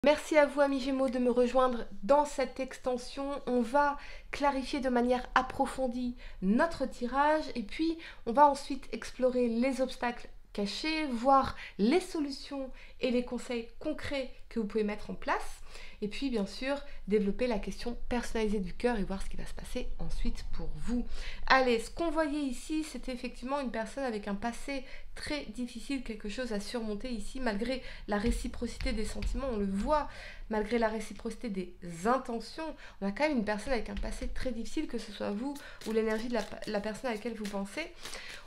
Merci à vous, amis Gémeaux, de me rejoindre dans cette extension. On va clarifier de manière approfondie notre tirage et puis on va ensuite explorer les obstacles cachés, voir les solutions et les conseils concrets que vous pouvez mettre en place. Et puis, bien sûr, développer la question personnalisée du cœur et voir ce qui va se passer ensuite pour vous. Allez, ce qu'on voyait ici, c'était effectivement une personne avec un passé très difficile, quelque chose à surmonter ici, malgré la réciprocité des sentiments, on le voit, malgré la réciprocité des intentions, on a quand même une personne avec un passé très difficile, que ce soit vous ou l'énergie de la personne à laquelle vous pensez.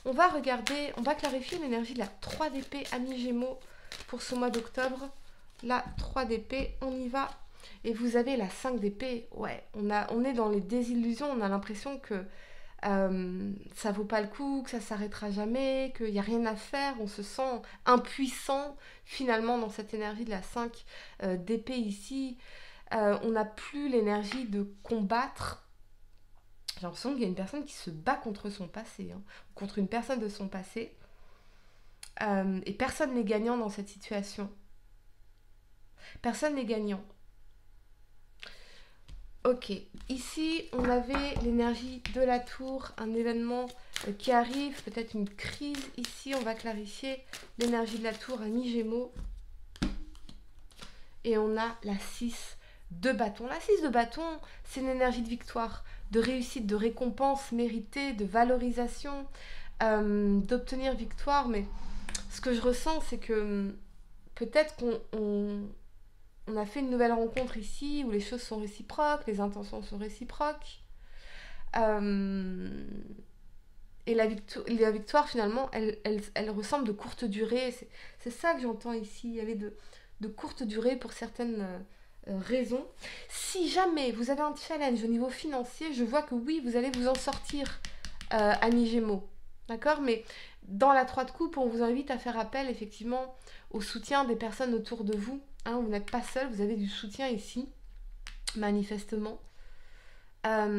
On va regarder, on va clarifier l'énergie de la 3 d'épée, amis Gémeaux, pour ce mois d'octobre. La 3 d'épée, on y va. Et vous avez la 5 d'épée. Ouais, on est dans les désillusions, on a l'impression que ça vaut pas le coup, que ça s'arrêtera jamais, qu'il n'y a rien à faire, on se sent impuissant finalement dans cette énergie de la 5 d'épée ici. On n'a plus l'énergie de combattre. J'ai l'impression qu'il y a une personne qui se bat contre son passé, hein, contre une personne de son passé. Et personne n'est gagnant dans cette situation. Personne n'est gagnant. Ok, ici on avait l'énergie de la tour, un événement qui arrive, peut-être une crise. Ici on va clarifier l'énergie de la tour à mi-gémeaux. Et on a la 6 de bâton. La 6 de bâton, c'est une énergie de victoire, de réussite, de récompense méritée, de valorisation, d'obtenir victoire. Mais ce que je ressens, c'est que peut-être qu'on a fait une nouvelle rencontre ici où les choses sont réciproques, les intentions sont réciproques. Et la victoire finalement, elle ressemble de courte durée. C'est ça que j'entends ici. Il y avait de courte durée pour certaines raisons. Si jamais vous avez un challenge au niveau financier, je vois que oui, vous allez vous en sortir, amis Gémeaux. D'accord? Mais dans la 3 de coupe, on vous invite à faire appel effectivement au soutien des personnes autour de vous. Hein, vous n'êtes pas seul, vous avez du soutien ici, manifestement. Quelque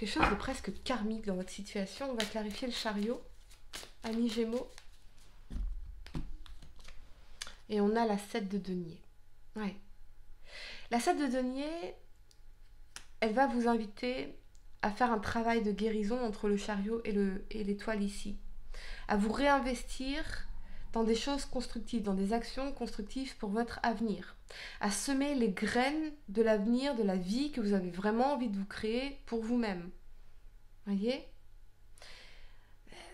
chose de presque karmique dans votre situation. On va clarifier le chariot, amis Gémeaux. Et on a la 7 de denier. Ouais. La 7 de denier, elle va vous inviter à faire un travail de guérison entre le chariot et l'étoile ici. À vous réinvestir dans des choses constructives, dans des actions constructives pour votre avenir. À semer les graines de l'avenir, de la vie que vous avez vraiment envie de vous créer pour vous-même. Voyez ?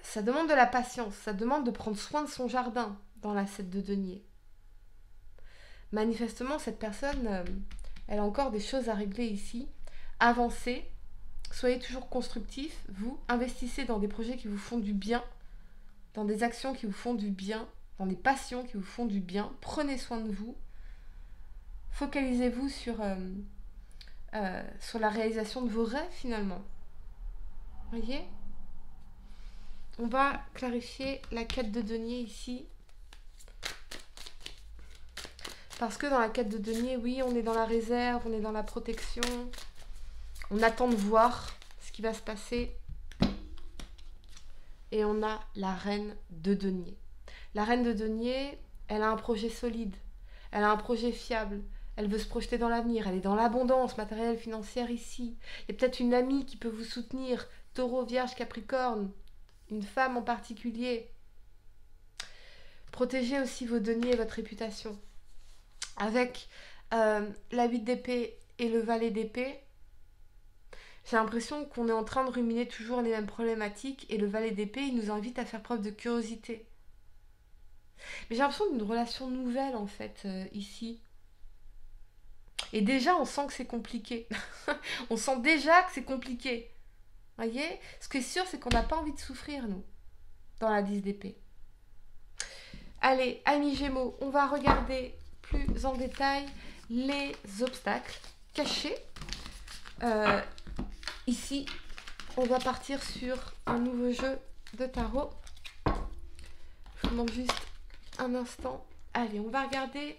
Ça demande de la patience, ça demande de prendre soin de son jardin dans la 7 de denier. Manifestement, cette personne, elle a encore des choses à régler ici. Avancez, soyez toujours constructif, vous, investissez dans des projets qui vous font du bien, dans des actions qui vous font du bien, dans des passions qui vous font du bien. Prenez soin de vous. Focalisez-vous sur la réalisation de vos rêves finalement. Voyez ? On va clarifier la 4 de denier ici. Parce que dans la 4 de denier, oui, on est dans la réserve, on est dans la protection. On attend de voir ce qui va se passer. Et on a la reine de denier. La reine de denier, elle a un projet solide. Elle a un projet fiable. Elle veut se projeter dans l'avenir. Elle est dans l'abondance matérielle, financière ici. Il y a peut-être une amie qui peut vous soutenir. Taureau, Vierge, Capricorne. Une femme en particulier. Protégez aussi vos deniers et votre réputation. Avec la 8 d'épée et le valet d'épée, j'ai l'impression qu'on est en train de ruminer toujours les mêmes problématiques et le valet d'épée, il nous invite à faire preuve de curiosité. Mais j'ai l'impression d'une relation nouvelle en fait, ici. Et déjà, on sent que c'est compliqué. On sent déjà que c'est compliqué. Voyez ? Ce qui est sûr, c'est qu'on n'a pas envie de souffrir, nous, dans la 10 d'épée. Allez, amis Gémeaux, on va regarder plus en détail les obstacles cachés. Ici, on va partir sur un nouveau jeu de tarot. Je vous demande juste un instant. Allez, on va regarder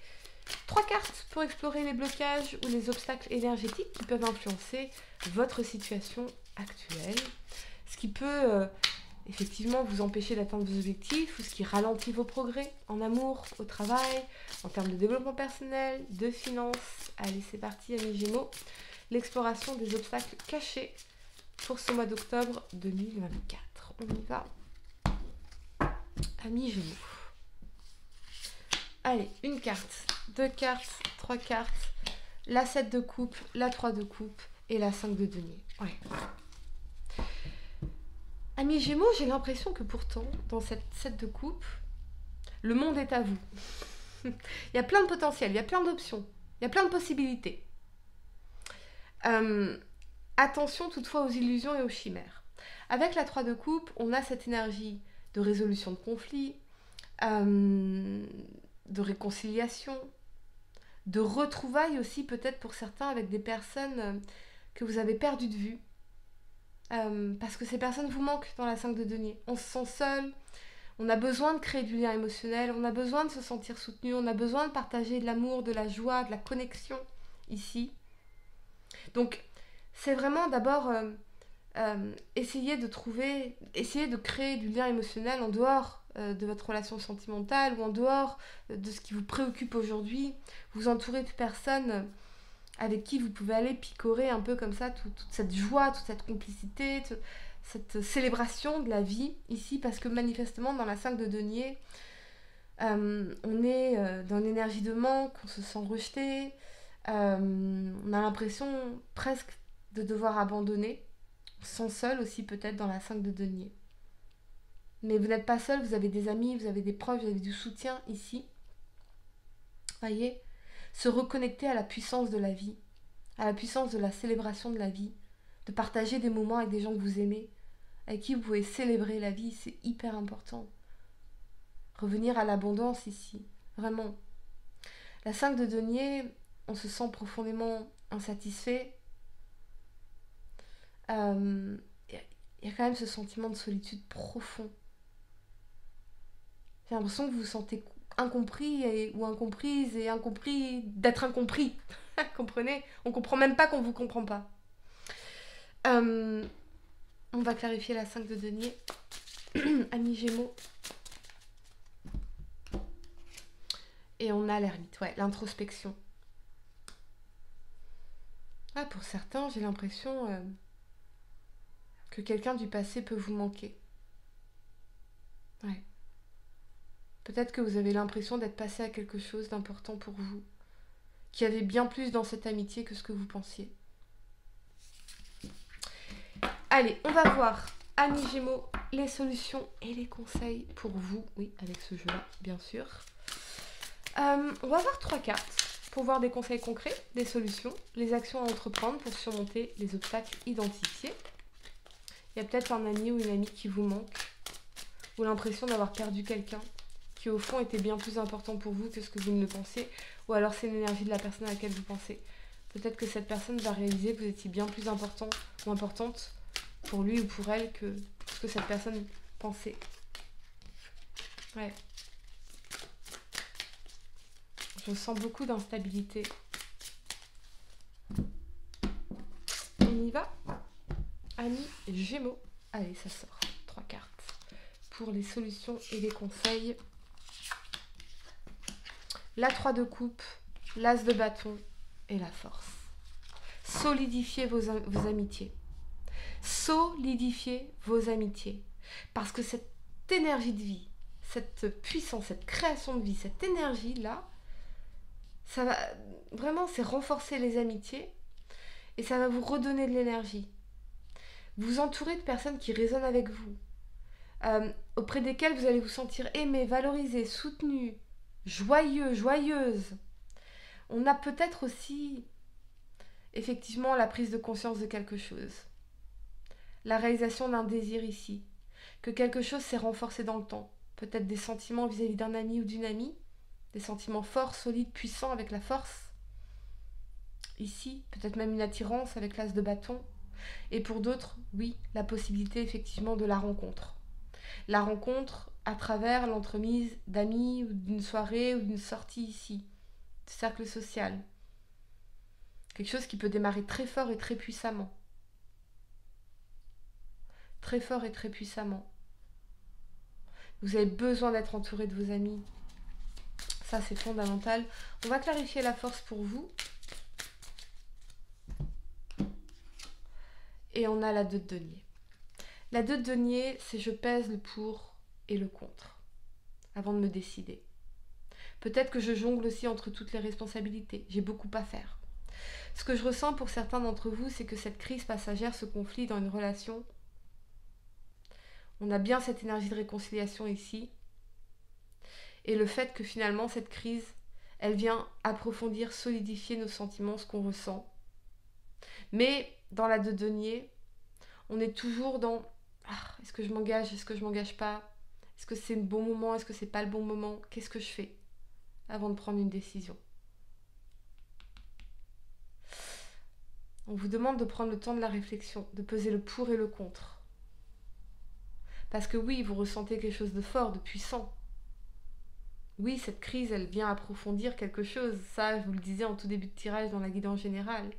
3 cartes pour explorer les blocages ou les obstacles énergétiques qui peuvent influencer votre situation actuelle. Ce qui peut effectivement vous empêcher d'atteindre vos objectifs ou ce qui ralentit vos progrès en amour, au travail, en termes de développement personnel, de finances. Allez, c'est parti, amis Gémeaux. L'exploration des obstacles cachés pour ce mois d'octobre 2024. On y va. Amis Gémeaux. Allez, une carte, 2 cartes, 3 cartes, la 7 de coupe, la 3 de coupe et la 5 de denier. Ouais. Amis Gémeaux, j'ai l'impression que pourtant, dans cette 7 de coupe, le monde est à vous. Il y a plein de potentiel, il y a plein d'options, il y a plein de possibilités. Attention toutefois aux illusions et aux chimères. Avec la 3 de coupe, on a cette énergie de résolution de conflits, de réconciliation, de retrouvailles aussi peut-être pour certains avec des personnes que vous avez perdues de vue. Parce que ces personnes vous manquent dans la 5 de denier. On se sent seul, on a besoin de créer du lien émotionnel, on a besoin de se sentir soutenu, on a besoin de partager de l'amour, de la joie, de la connexion ici. Donc c'est vraiment d'abord essayer de créer du lien émotionnel en dehors de votre relation sentimentale ou en dehors de ce qui vous préoccupe aujourd'hui. Vous entourez de personnes avec qui vous pouvez aller picorer un peu comme ça toute cette joie, toute cette complicité, cette célébration de la vie ici, parce que manifestement dans la 5 de denier, on est dans l'énergie de manque, on se sent rejeté, on a l'impression presque de devoir abandonner, on se sent seul aussi peut-être dans la 5 de denier. Mais vous n'êtes pas seul, vous avez des amis, vous avez des proches, vous avez du soutien ici. Voyez, se reconnecter à la puissance de la vie, à la puissance de la célébration de la vie, de partager des moments avec des gens que vous aimez, avec qui vous pouvez célébrer la vie, c'est hyper important. Revenir à l'abondance ici, vraiment. La 5 de denier, on se sent profondément insatisfait. Il y a quand même ce sentiment de solitude profond. J'ai l'impression que vous vous sentez incompris ou incomprise et incompris d'être incompris. Comprenez? On comprend même pas qu'on vous comprend pas. On va clarifier la 5 de denier. Amis Gémeaux. Et on a l'ermite, ouais, l'introspection. Ah, pour certains, j'ai l'impression que quelqu'un du passé peut vous manquer. Ouais. Peut-être que vous avez l'impression d'être passé à quelque chose d'important pour vous, qui avait bien plus dans cette amitié que ce que vous pensiez. Allez, on va voir, amis Gémeaux, les solutions et les conseils pour vous. Oui, avec ce jeu-là, bien sûr. On va voir 3 cartes pour voir des conseils concrets, des solutions, les actions à entreprendre pour surmonter les obstacles identifiés. Il y a peut-être un ami ou une amie qui vous manque, ou l'impression d'avoir perdu quelqu'un qui au fond était bien plus important pour vous que ce que vous ne le pensiez, ou alors c'est l'énergie de la personne à laquelle vous pensez. Peut-être que cette personne va réaliser que vous étiez bien plus important ou importante pour lui ou pour elle que ce que cette personne pensait. Ouais. Je sens beaucoup d'instabilité. On y va? Amis Gémeaux. Allez, ça sort. 3 cartes pour les solutions et les conseils. La 3 de coupe, l'as de bâton et la force. Solidifiez vos amitiés. Solidifiez vos amitiés. Parce que cette énergie de vie, cette puissance, cette création de vie, cette énergie-là, ça va vraiment, c'est renforcer les amitiés et ça va vous redonner de l'énergie. Vous entourez de personnes qui résonnent avec vous, auprès desquelles vous allez vous sentir aimé, valorisé, soutenu, joyeux, joyeuse. On a peut-être aussi, effectivement, la prise de conscience de quelque chose. La réalisation d'un désir ici. Que quelque chose s'est renforcé dans le temps. Peut-être des sentiments vis-à-vis d'un ami ou d'une amie. Des sentiments forts, solides, puissants avec la force. Ici, peut-être même une attirance avec l'as de bâton. Et pour d'autres, oui, la possibilité effectivement de la rencontre. La rencontre à travers l'entremise d'amis ou d'une soirée ou d'une sortie ici, de cercle social. Quelque chose qui peut démarrer très fort et très puissamment. Très fort et très puissamment. Vous avez besoin d'être entouré de vos amis. Ça, c'est fondamental. On va clarifier la force pour vous. Et on a la 2 de denier. La 2 de denier, c'est je pèse le pour et le contre avant de me décider. Peut-être que je jongle aussi entre toutes les responsabilités. J'ai beaucoup à faire. Ce que je ressens pour certains d'entre vous, c'est que cette crise passagère, ce conflit dans une relation, on a bien cette énergie de réconciliation ici. Et le fait que finalement, cette crise, elle vient approfondir, solidifier nos sentiments, ce qu'on ressent. Mais dans la 2 de denier, on est toujours dans est-ce que je m'engage, est-ce que je m'engage pas? Est-ce que c'est le bon moment, est-ce que c'est pas le bon moment? Qu'est-ce que je fais avant de prendre une décision? On vous demande de prendre le temps de la réflexion, de peser le pour et le contre. Parce que oui, vous ressentez quelque chose de fort, de puissant. Oui, cette crise, elle vient approfondir quelque chose. Ça, je vous le disais en tout début de tirage dans la guidance générale.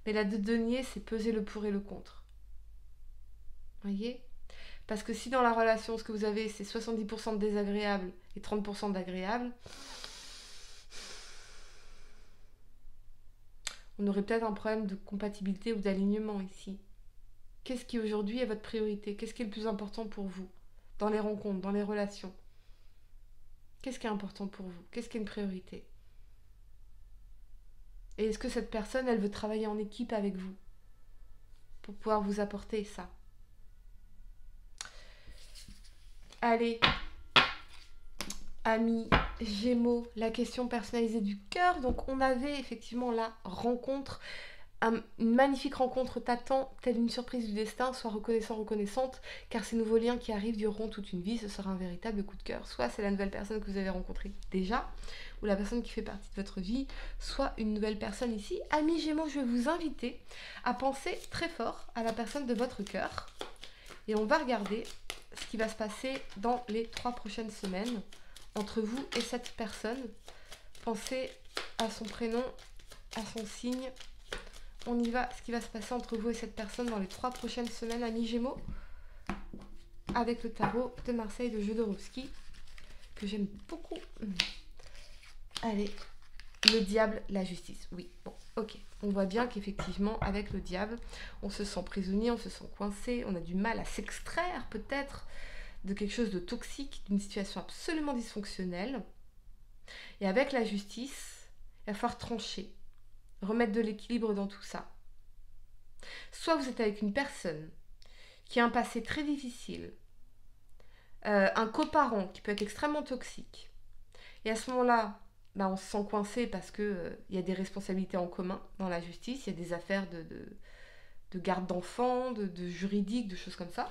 Mais la 2 de denier, c'est peser le pour et le contre. Voyez? Parce que si dans la relation, ce que vous avez, c'est 70% de désagréable et 30% d'agréable, on aurait peut-être un problème de compatibilité ou d'alignement ici. Qu'est-ce qui aujourd'hui est votre priorité? Qu'est-ce qui est le plus important pour vous? Dans les rencontres, dans les relations? Qu'est-ce qui est important pour vous? Qu'est-ce qui est une priorité? Et est-ce que cette personne, elle veut travailler en équipe avec vous pour pouvoir vous apporter ça? Allez, amis Gémeaux, la question personnalisée du cœur. Donc on avait effectivement la rencontre, une magnifique rencontre t'attend, telle une surprise du destin. Sois reconnaissant, reconnaissante, car ces nouveaux liens qui arrivent dureront toute une vie. Ce sera un véritable coup de cœur. Soit c'est la nouvelle personne que vous avez rencontrée déjà, ou la personne qui fait partie de votre vie, soit une nouvelle personne ici. Amis Gémeaux, je vais vous inviter à penser très fort à la personne de votre cœur. Et on va regarder ce qui va se passer dans les 3 prochaines semaines entre vous et cette personne. Pensez à son prénom, à son signe. On y va, ce qui va se passer entre vous et cette personne dans les 3 prochaines semaines, amis Gémeaux, avec le tarot de Marseille de Jodorowsky, que j'aime beaucoup. Allez, le diable, la justice. Oui, bon, ok. On voit bien qu'effectivement, avec le diable, on se sent prisonnier, on se sent coincé, on a du mal à s'extraire peut-être de quelque chose de toxique, d'une situation absolument dysfonctionnelle. Et avec la justice, il va falloir trancher, remettre de l'équilibre dans tout ça. Soit vous êtes avec une personne qui a un passé très difficile, un coparent qui peut être extrêmement toxique, et à ce moment-là, on se sent coincé parce qu'il y a des responsabilités en commun dans la justice, il y a des affaires de garde d'enfants, de juridique, de choses comme ça.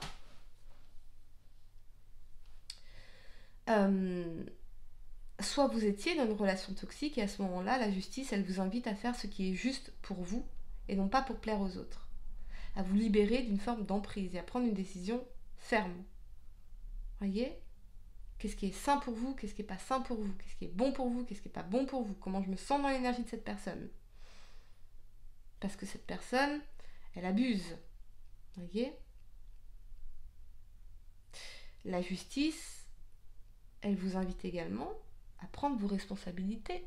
Soit vous étiez dans une relation toxique et à ce moment-là, la justice, elle vous invite à faire ce qui est juste pour vous et non pas pour plaire aux autres. À vous libérer d'une forme d'emprise et à prendre une décision ferme. Voyez ? Qu'est-ce qui est sain pour vous? Qu'est-ce qui n'est pas sain pour vous? Qu'est-ce qui est bon pour vous? Qu'est-ce qui n'est pas bon pour vous? Comment je me sens dans l'énergie de cette personne? Parce que cette personne, elle abuse. Voyez? La justice, elle vous invite également à prendre vos responsabilités.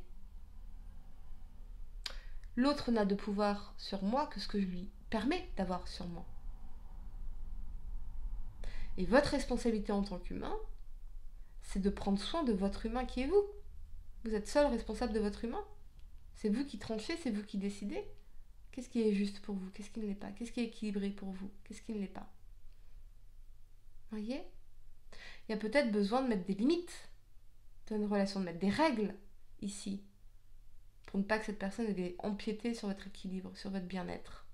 L'autre n'a de pouvoir sur moi que ce que je lui permets d'avoir sur moi. Et votre responsabilité en tant qu'humain, c'est de prendre soin de votre humain qui est vous. Vous êtes seul responsable de votre humain. C'est vous qui tranchez, c'est vous qui décidez. Qu'est-ce qui est juste pour vous? Qu'est-ce qui ne l'est pas? Qu'est-ce qui est équilibré pour vous? Qu'est-ce qui ne l'est pas? Voyez? Il y a peut-être besoin de mettre des limites dans une relation, de mettre des règles ici, pour ne pas que cette personne ait empiété sur votre équilibre, sur votre bien-être.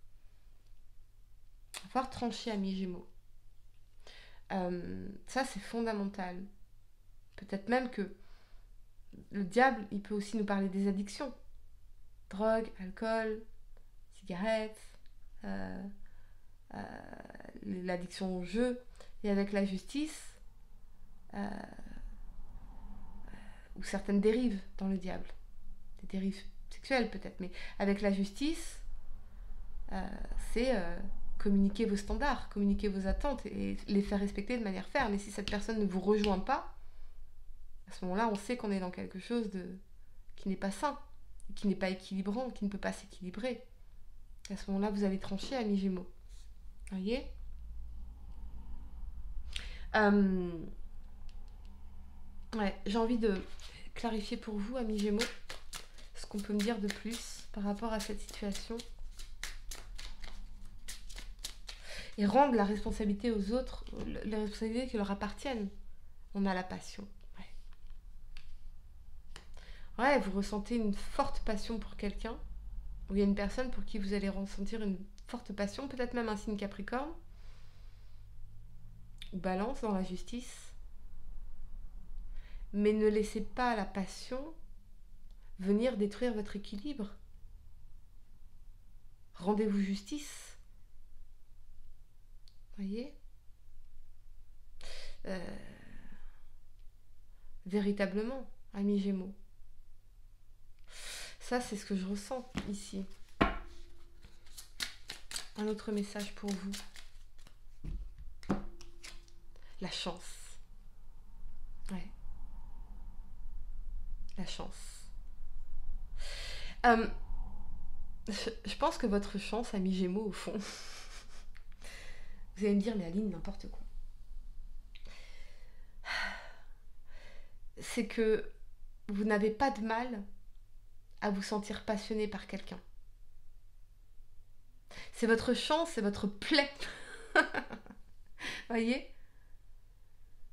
Il va falloir trancher, amis Gémeaux. Ça, c'est fondamental. Peut-être même que le diable, il peut aussi nous parler des addictions. Drogue, alcool, cigarettes, l'addiction au jeu. Et avec la justice, ou certaines dérives dans le diable. Des dérives sexuelles peut-être, mais avec la justice, c'est communiquer vos standards, communiquer vos attentes et les faire respecter de manière ferme. Et si cette personne ne vous rejoint pas, à ce moment-là, on sait qu'on est dans quelque chose qui n'est pas sain, qui n'est pas équilibrant, qui ne peut pas s'équilibrer. Et à ce moment-là, vous allez trancher, amis Gémeaux. Voyez ? Ouais, j'ai envie de clarifier pour vous, amis Gémeaux, ce qu'on peut me dire de plus par rapport à cette situation. Et rendre la responsabilité aux autres, les responsabilités qui leur appartiennent. On a la passion. Ouais, vous ressentez une forte passion pour quelqu'un, ou il y a une personne pour qui vous allez ressentir une forte passion, peut-être même un signe Capricorne, ou Balance dans la justice. Mais ne laissez pas la passion venir détruire votre équilibre. Rendez-vous justice. Voyez ? Véritablement, amis Gémeaux. Ça, c'est ce que je ressens ici. Un autre message pour vous. La chance. Ouais. La chance. Je pense que votre chance, amis Gémeaux, au fond, vous allez me dire, mais Aline, n'importe quoi. C'est que vous n'avez pas de mal à vous sentir passionné par quelqu'un. C'est votre chance, c'est votre plaie. Voyez ?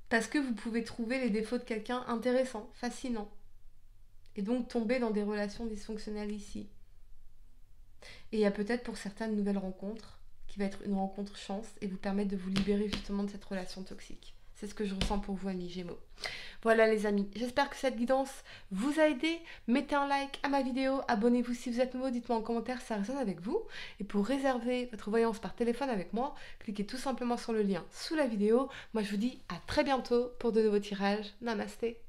Parce que vous pouvez trouver les défauts de quelqu'un intéressants, fascinants. Et donc tomber dans des relations dysfonctionnelles ici. Et il y a peut-être pour certaines nouvelles rencontres qui va être une rencontre chance et vous permettre de vous libérer justement de cette relation toxique. C'est ce que je ressens pour vous, amis Gémeaux. Voilà les amis, j'espère que cette guidance vous a aidé. Mettez un like à ma vidéo, abonnez-vous si vous êtes nouveau, dites-moi en commentaire si ça résonne avec vous. Et pour réserver votre voyance par téléphone avec moi, cliquez tout simplement sur le lien sous la vidéo. Moi je vous dis à très bientôt pour de nouveaux tirages. Namasté.